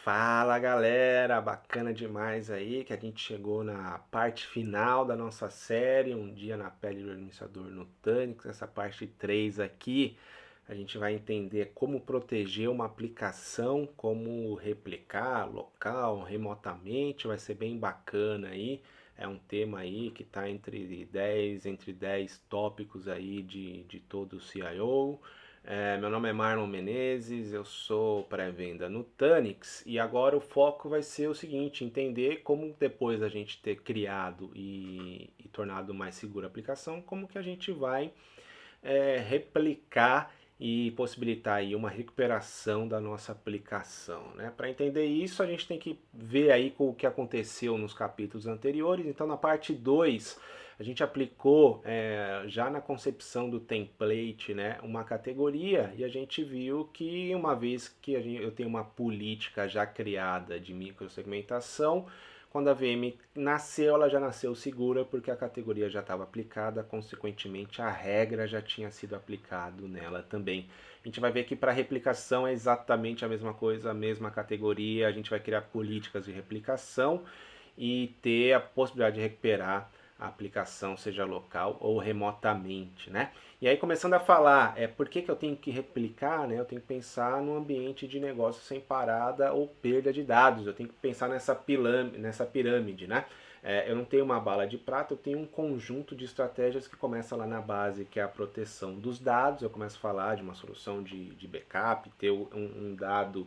Fala galera, bacana demais aí que a gente chegou na parte final da nossa série, Um Dia na Pele do Administrador Nutanix. Essa parte 3 aqui, a gente vai entender como proteger uma aplicação, como replicar local, remotamente, vai ser bem bacana aí. É um tema aí que está entre 10 tópicos aí de todo o CIO. Meu nome é Marlon Menezes, eu sou pré-venda no Tanix e agora o foco vai ser o seguinte: entender como depois da gente ter criado e tornado mais segura a aplicação, como que a gente vai replicar e possibilitar aí uma recuperação da nossa aplicação, né? Para entender isso, a gente tem que ver aí o que aconteceu nos capítulos anteriores. Então, na parte 2 a gente aplicou já na concepção do template, né, uma categoria, e a gente viu que uma vez que eu tenho uma política já criada de microsegmentação, quando a VM nasceu, ela já nasceu segura porque a categoria já estava aplicada, consequentemente a regra já tinha sido aplicado nela também. A gente vai ver que para replicação é exatamente a mesma coisa, a mesma categoria, a gente vai criar políticas de replicação e ter a possibilidade de recuperar a aplicação, seja local ou remotamente, né? E aí, começando a falar, por que eu tenho que replicar, né? Eu tenho que pensar no ambiente de negócio sem parada ou perda de dados. Eu tenho que pensar nessa pirâmide, né? Eu não tenho uma bala de prata, eu tenho um conjunto de estratégias que começa lá na base, que é a proteção dos dados. Eu começo a falar de uma solução de backup, ter um dado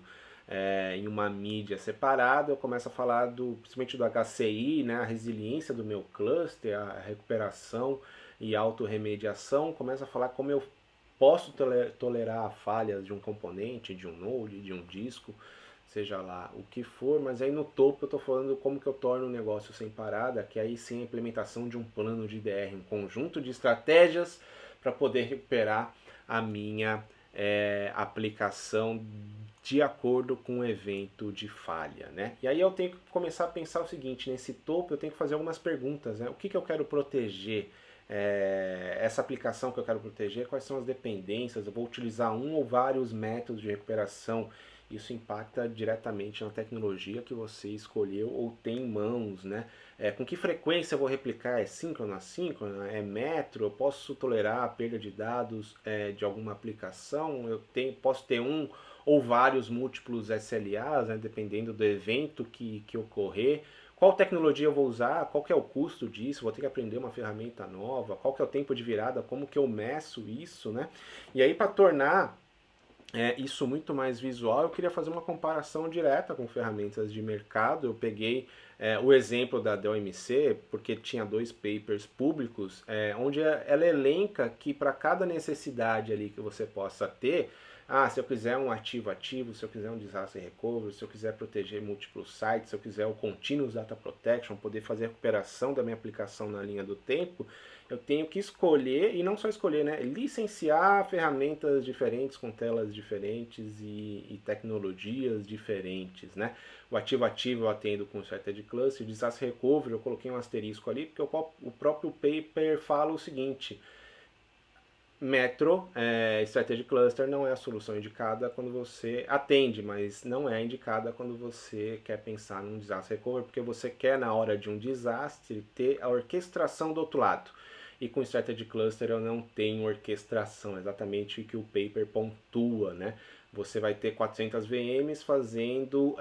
em uma mídia separada. Eu começo a falar principalmente do HCI, né, a resiliência do meu cluster, a recuperação e autorremediação. Começo a falar como eu posso tolerar falhas de um componente, de um node, de um disco, seja lá o que for, mas aí no topo eu estou falando como que eu torno o negócio sem parada, que aí sim a implementação de um plano de DR, um conjunto de estratégias para poder recuperar a minha aplicação de acordo com o evento de falha, né? E aí eu tenho que começar a pensar o seguinte: nesse topo eu tenho que fazer algumas perguntas, né? O que eu quero proteger? Essa aplicação que eu quero proteger, quais são as dependências? Eu vou utilizar um ou vários métodos de recuperação. Isso impacta diretamente na tecnologia que você escolheu ou tem em mãos, né? Com que frequência eu vou replicar? É síncrona, assíncrona? É metro? Eu posso tolerar a perda de dados de alguma aplicação? Posso ter um ou vários múltiplos SLAs, né, dependendo do evento que ocorrer. Qual tecnologia eu vou usar? Qual que é o custo disso? Vou ter que aprender uma ferramenta nova? Qual que é o tempo de virada? Como que eu meço isso, né? E aí, para tornar isso muito mais visual, eu queria fazer uma comparação direta com ferramentas de mercado. Eu peguei o exemplo da Dell EMC, porque tinha dois papers públicos, onde ela elenca que para cada necessidade ali que você possa ter, se eu quiser um ativo, se eu quiser um disaster recovery, se eu quiser proteger múltiplos sites, se eu quiser o continuous data protection, poder fazer a recuperação da minha aplicação na linha do tempo, eu tenho que escolher, e não só escolher, né? Licenciar ferramentas diferentes, com telas diferentes e tecnologias diferentes, né? O ativo eu atendo com Strategy Cluster, o Disaster Recovery eu coloquei um asterisco ali, porque o próprio paper fala o seguinte: Metro, Strategy Cluster não é a solução indicada quando você atende, mas não é indicada quando você quer pensar num disaster recovery, porque você quer, na hora de um desastre, ter a orquestração do outro lado. E com Strategy Cluster eu não tenho orquestração, exatamente o que o paper pontua, né? Você vai ter 400 VMs fazendo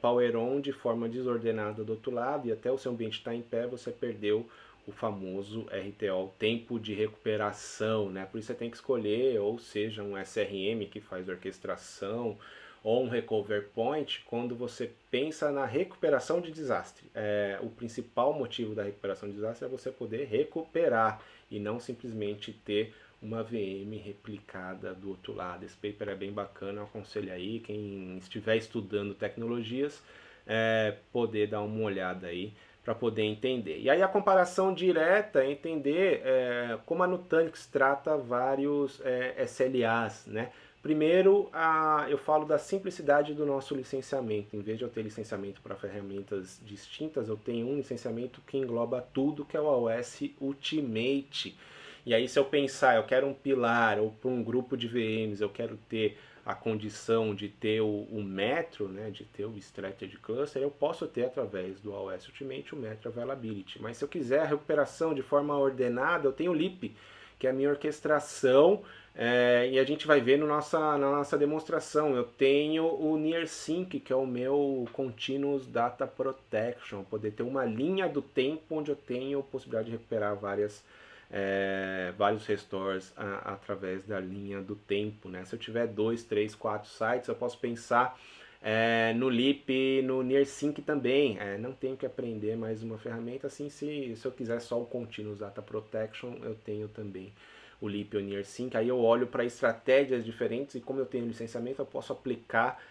power on de forma desordenada do outro lado, e até o seu ambiente estar em pé, você perdeu o famoso RTO, tempo de recuperação, né? Por isso você tem que escolher, ou seja, um SRM que faz orquestração, ou um recover point, quando você pensa na recuperação de desastre. O principal motivo da recuperação de desastre é você poder recuperar e não simplesmente ter uma VM replicada do outro lado. Esse paper é bem bacana, eu aconselho aí quem estiver estudando tecnologias poder dar uma olhada aí para poder entender. E aí a comparação direta é entender como a Nutanix trata vários SLAs, né? Primeiro, eu falo da simplicidade do nosso licenciamento. Em vez de eu ter licenciamento para ferramentas distintas, eu tenho um licenciamento que engloba tudo, que é o OS Ultimate. E aí, se eu pensar, eu quero um pilar ou para um grupo de VMs, eu quero ter a condição de ter o metro, né, de ter o Strategy Cluster, eu posso ter através do AOS Ultimate o Metro Availability. Mas se eu quiser a recuperação de forma ordenada, eu tenho o Leap, que é a minha orquestração, e a gente vai ver no na nossa demonstração. Eu tenho o NearSync, que é o meu Continuous Data Protection, poder ter uma linha do tempo onde eu tenho possibilidade de recuperar vários restores através da linha do tempo, né? Se eu tiver 2, 3, 4 sites, eu posso pensar no Leap, no NearSync também. Não tenho que aprender mais uma ferramenta. Assim, se eu quiser só o Continuous Data Protection, eu tenho também o Leap ou o NearSync. Aí eu olho para estratégias diferentes e como eu tenho licenciamento, eu posso aplicar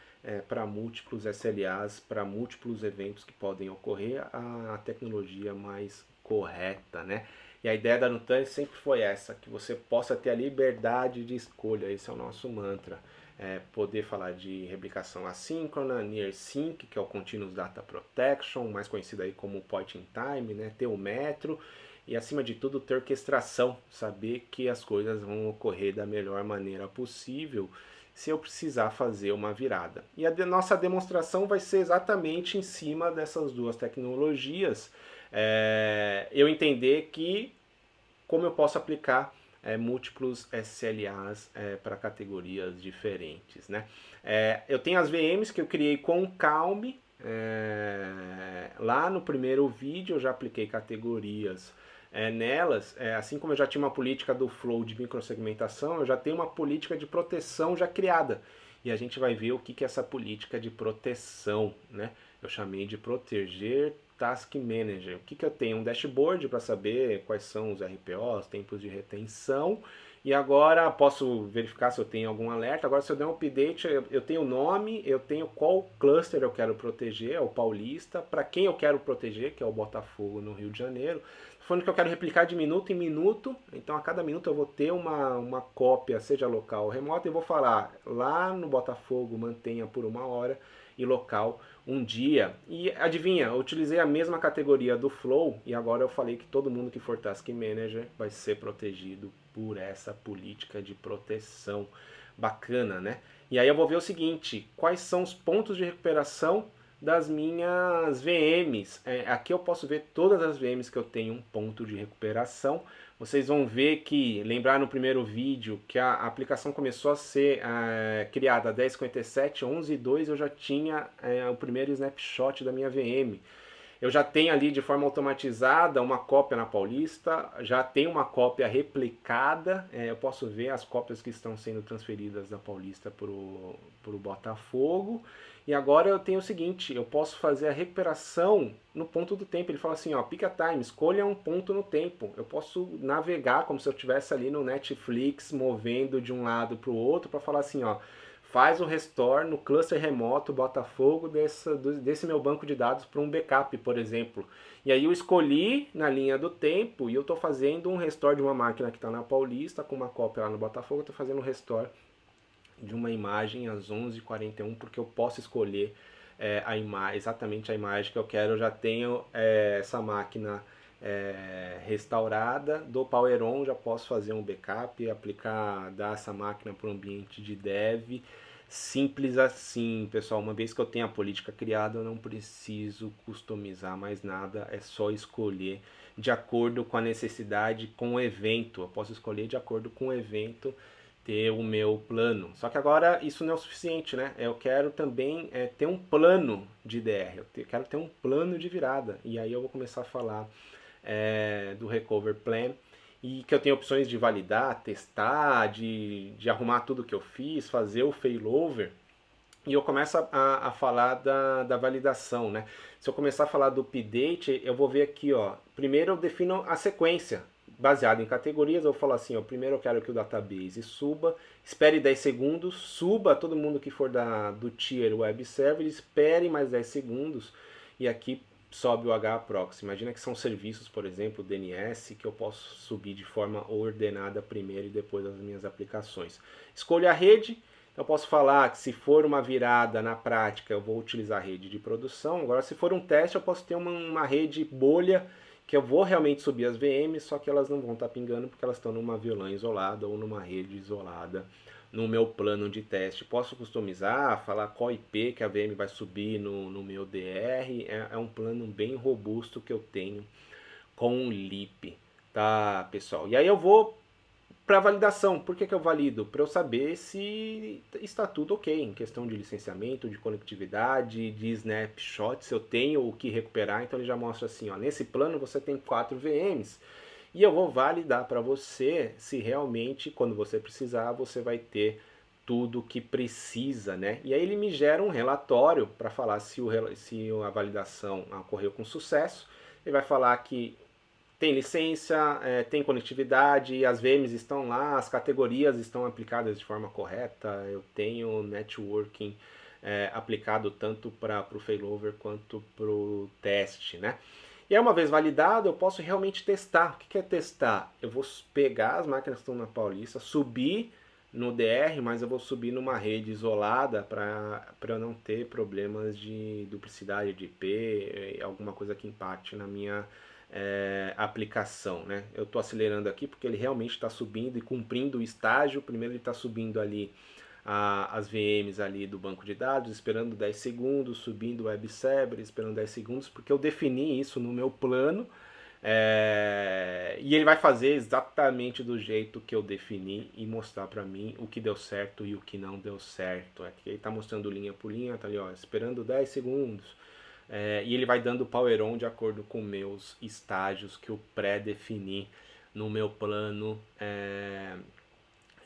para múltiplos SLAs, para múltiplos eventos que podem ocorrer, a tecnologia mais correta, né? E a ideia da Nutanix sempre foi essa, que você possa ter a liberdade de escolha. Esse é o nosso mantra. Poder falar de replicação assíncrona, NearSync, que é o Continuous Data Protection, mais conhecido aí como Point in Time, né? Ter o metro e, acima de tudo, ter orquestração, saber que as coisas vão ocorrer da melhor maneira possível se eu precisar fazer uma virada. E a nossa demonstração vai ser exatamente em cima dessas duas tecnologias. Eu entender que como eu posso aplicar múltiplos SLAs para categorias diferentes, né? Eu tenho as VMs que eu criei com o Calm. Lá no primeiro vídeo eu já apliquei categorias nelas, assim como eu já tinha uma política do flow de microsegmentação, eu já tenho uma política de proteção já criada. E a gente vai ver o que é essa política de proteção, né? Eu chamei de proteger Task Manager. O que eu tenho? Um dashboard para saber quais são os RPOs, tempos de retenção. E agora posso verificar se eu tenho algum alerta. Agora, se eu der um update, eu tenho o nome, eu tenho qual cluster eu quero proteger, é o Paulista, para quem eu quero proteger, que é o Botafogo no Rio de Janeiro. Falando que eu quero replicar de minuto em minuto, então a cada minuto eu vou ter uma cópia, seja local ou remota, e vou falar lá no Botafogo mantenha por 1 hora e local um dia. E adivinha, eu utilizei a mesma categoria do Flow e agora eu falei que todo mundo que for Task Manager vai ser protegido por essa política de proteção. Bacana, né? E aí eu vou ver o seguinte, quais são os pontos de recuperação das minhas VMs. Aqui eu posso ver todas as VMs que eu tenho um ponto de recuperação. Vocês vão ver que, lembrar no primeiro vídeo, que a aplicação começou a ser criada 10.57, 11.2 eu já tinha o primeiro snapshot da minha VM. Eu já tenho ali de forma automatizada uma cópia na Paulista, já tenho uma cópia replicada, eu posso ver as cópias que estão sendo transferidas da Paulista para o Botafogo. E agora eu tenho o seguinte, eu posso fazer a recuperação no ponto do tempo. Ele fala assim, ó, pick a time, escolha um ponto no tempo. Eu posso navegar como se eu estivesse ali no Netflix, movendo de um lado para o outro, para falar assim, ó, faz o restore no cluster remoto Botafogo desse meu banco de dados para um backup, por exemplo. E aí eu escolhi na linha do tempo e eu estou fazendo um restore de uma máquina que está na Paulista, com uma cópia lá no Botafogo, eu estou fazendo um restore de uma imagem às 11h41, porque eu posso escolher exatamente a imagem que eu quero. Eu já tenho essa máquina restaurada do PowerOn, já posso fazer um backup, dar essa máquina para o ambiente de dev. Simples assim, pessoal. Uma vez que eu tenho a política criada, eu não preciso customizar mais nada, é só escolher de acordo com a necessidade, com o evento. Eu posso escolher de acordo com o evento ter o meu plano. Só que agora isso não é o suficiente, né? Eu quero também ter um plano de DR, quero ter um plano de virada. E aí eu vou começar a falar do Recover Plan, e que eu tenho opções de validar, testar, de arrumar tudo que eu fiz, fazer o failover. E eu começo a falar da validação, né? Se eu começar a falar do update, eu vou ver aqui, ó. Primeiro eu defino a sequência, baseado em categorias. Eu vou falar assim, ó, primeiro eu quero que o database suba, espere 10 segundos, suba todo mundo que for do tier web server, espere mais 10 segundos, e aqui sobe o HAProxy. Imagina que são serviços, por exemplo, DNS, que eu posso subir de forma ordenada primeiro e depois as minhas aplicações. Escolha a rede. Eu posso falar que se for uma virada na prática, eu vou utilizar a rede de produção. Agora, se for um teste, eu posso ter uma rede bolha, que eu vou realmente subir as VMs, só que elas não vão estar pingando porque elas estão numa VLAN isolada ou numa rede isolada no meu plano de teste. Posso customizar, falar qual IP que a VM vai subir no meu DR. É um plano bem robusto que eu tenho com o Leap, tá, pessoal? E aí eu vou para validação. Por que eu valido? Para eu saber se está tudo ok em questão de licenciamento, de conectividade, de snapshot, se eu tenho o que recuperar. Então ele já mostra assim, ó, nesse plano você tem 4 VMs e eu vou validar para você se realmente, quando você precisar, você vai ter tudo que precisa, né? E aí ele me gera um relatório para falar se a validação ocorreu com sucesso. Ele vai falar que tem licença, tem conectividade, as VMs estão lá, as categorias estão aplicadas de forma correta, eu tenho networking aplicado tanto para o failover quanto para o teste, né? E aí, uma vez validado, eu posso realmente testar. O que é testar? Eu vou pegar as máquinas que estão na Paulista, subir no DR, mas eu vou subir numa rede isolada para eu não ter problemas de duplicidade de IP, alguma coisa que impacte na minha aplicação, né? Eu estou acelerando aqui porque ele realmente está subindo e cumprindo o estágio. Primeiro ele está subindo ali as VMs ali do banco de dados, esperando 10 segundos, subindo o web server, esperando 10 segundos, porque eu defini isso no meu plano. E ele vai fazer exatamente do jeito que eu defini e mostrar para mim o que deu certo e o que não deu certo. Aqui ele está mostrando linha por linha, tá ali, ó, esperando 10 segundos. E ele vai dando power on de acordo com meus estágios que eu pré-defini no meu plano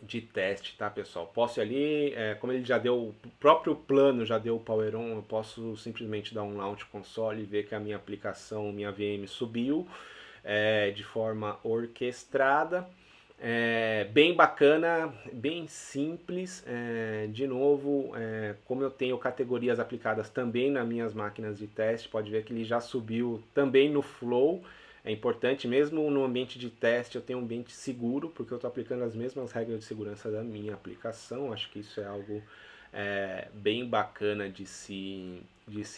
de teste, tá, pessoal? Posso ir ali, como ele já deu, o próprio plano já deu o power on, eu posso simplesmente dar um launch console e ver que a minha aplicação, minha VM subiu de forma orquestrada. Bem bacana, bem simples. De novo, como eu tenho categorias aplicadas também nas minhas máquinas de teste, pode ver que ele já subiu também no Flow. É importante, mesmo no ambiente de teste, eu tenho um ambiente seguro, porque eu estou aplicando as mesmas regras de segurança da minha aplicação. Acho que isso é algo bem bacana de se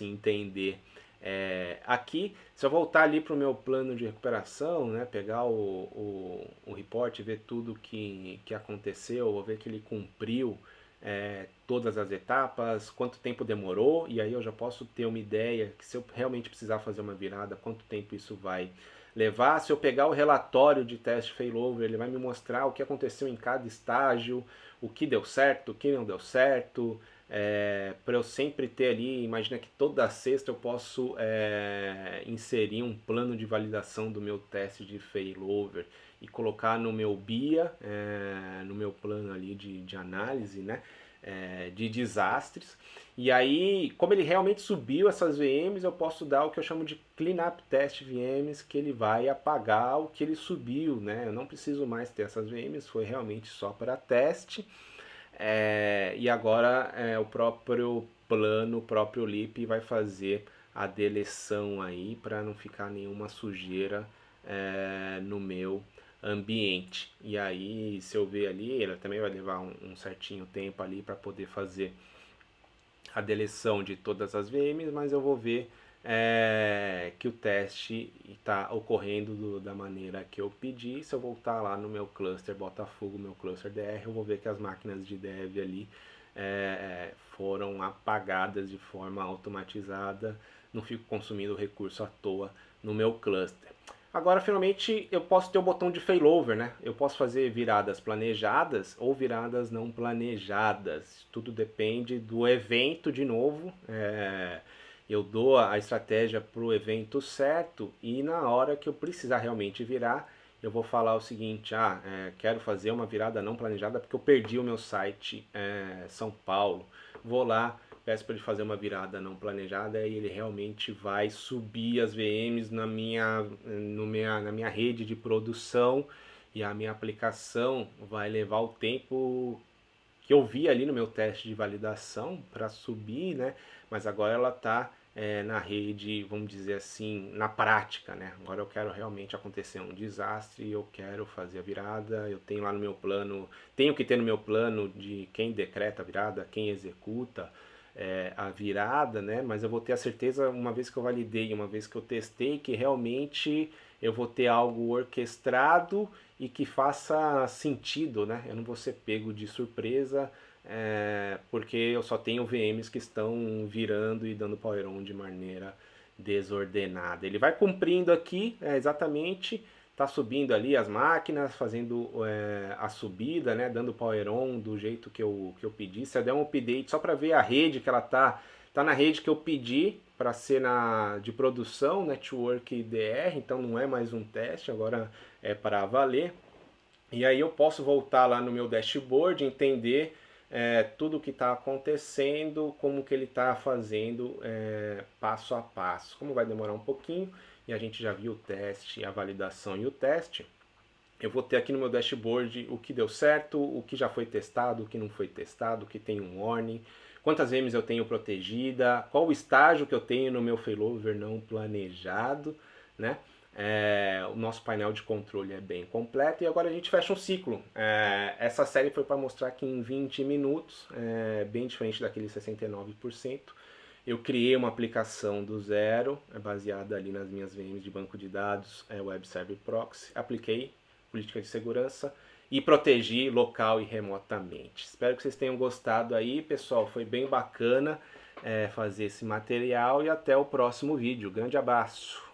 entender. Aqui, se eu voltar ali para o meu plano de recuperação, né, pegar o report, ver tudo que aconteceu, vou ver que ele cumpriu todas as etapas, quanto tempo demorou, e aí eu já posso ter uma ideia que se eu realmente precisar fazer uma virada, quanto tempo isso vai levar. Se eu pegar o relatório de teste failover, ele vai me mostrar o que aconteceu em cada estágio, o que deu certo, o que não deu certo, para eu sempre ter ali, imagina que toda sexta eu posso inserir um plano de validação do meu teste de failover e colocar no meu BIA, no meu plano ali de análise, né, de desastres. E aí, como ele realmente subiu essas VMs, eu posso dar o que eu chamo de cleanup test VMs, que ele vai apagar o que ele subiu, né? Eu não preciso mais ter essas VMs, foi realmente só para teste. E agora o próprio plano, o próprio Leap vai fazer a deleção aí para não ficar nenhuma sujeira no meu ambiente. E aí, se eu ver ali, ele também vai levar um certinho tempo ali para poder fazer a deleção de todas as VMs, mas eu vou ver que o teste está ocorrendo da maneira que eu pedi. Se eu voltar lá no meu cluster Botafogo, meu cluster DR, eu vou ver que as máquinas de dev ali foram apagadas de forma automatizada, não fico consumindo recurso à toa no meu cluster. Agora, finalmente, eu posso ter o botão de failover, né? Eu posso fazer viradas planejadas ou viradas não planejadas. Tudo depende do evento, de novo. Eu dou a estratégia para o evento certo e na hora que eu precisar realmente virar, eu vou falar o seguinte, quero fazer uma virada não planejada porque eu perdi o meu site São Paulo. Vou lá, peço para ele fazer uma virada não planejada e ele realmente vai subir as VMs na minha rede de produção e a minha aplicação vai levar o tempo que eu vi ali no meu teste de validação para subir, né? Mas agora ela está na rede, vamos dizer assim, na prática, né? Agora eu quero realmente acontecer um desastre, eu quero fazer a virada, eu tenho lá no meu plano, tenho que ter no meu plano de quem decreta a virada, quem executa, a virada, né? Mas eu vou ter a certeza, uma vez que eu validei, uma vez que eu testei, que realmente eu vou ter algo orquestrado e que faça sentido, né? Eu não vou ser pego de surpresa, porque eu só tenho VMs que estão virando e dando power on de maneira desordenada. Ele vai cumprindo aqui, exatamente, tá subindo ali as máquinas, fazendo a subida, né, dando power on do jeito que eu pedi. Se eu der um update só para ver a rede que ela tá na rede que eu pedi para ser de produção, Network DR, então não é mais um teste, agora é para valer. E aí eu posso voltar lá no meu dashboard, entender tudo o que está acontecendo, como que ele está fazendo passo a passo. Como vai demorar um pouquinho, e a gente já viu o teste, a validação e o teste, eu vou ter aqui no meu dashboard o que deu certo, o que já foi testado, o que não foi testado, o que tem um warning, quantas VMs eu tenho protegida, qual o estágio que eu tenho no meu failover não planejado, né? O nosso painel de controle é bem completo e agora a gente fecha um ciclo. Essa série foi para mostrar que em 20 minutos, bem diferente daquele 69%, eu criei uma aplicação do zero, baseada ali nas minhas VMs de banco de dados, Web Server Proxy, apliquei política de segurança e protegi local e remotamente. Espero que vocês tenham gostado aí, pessoal, foi bem bacana fazer esse material e até o próximo vídeo. Grande abraço!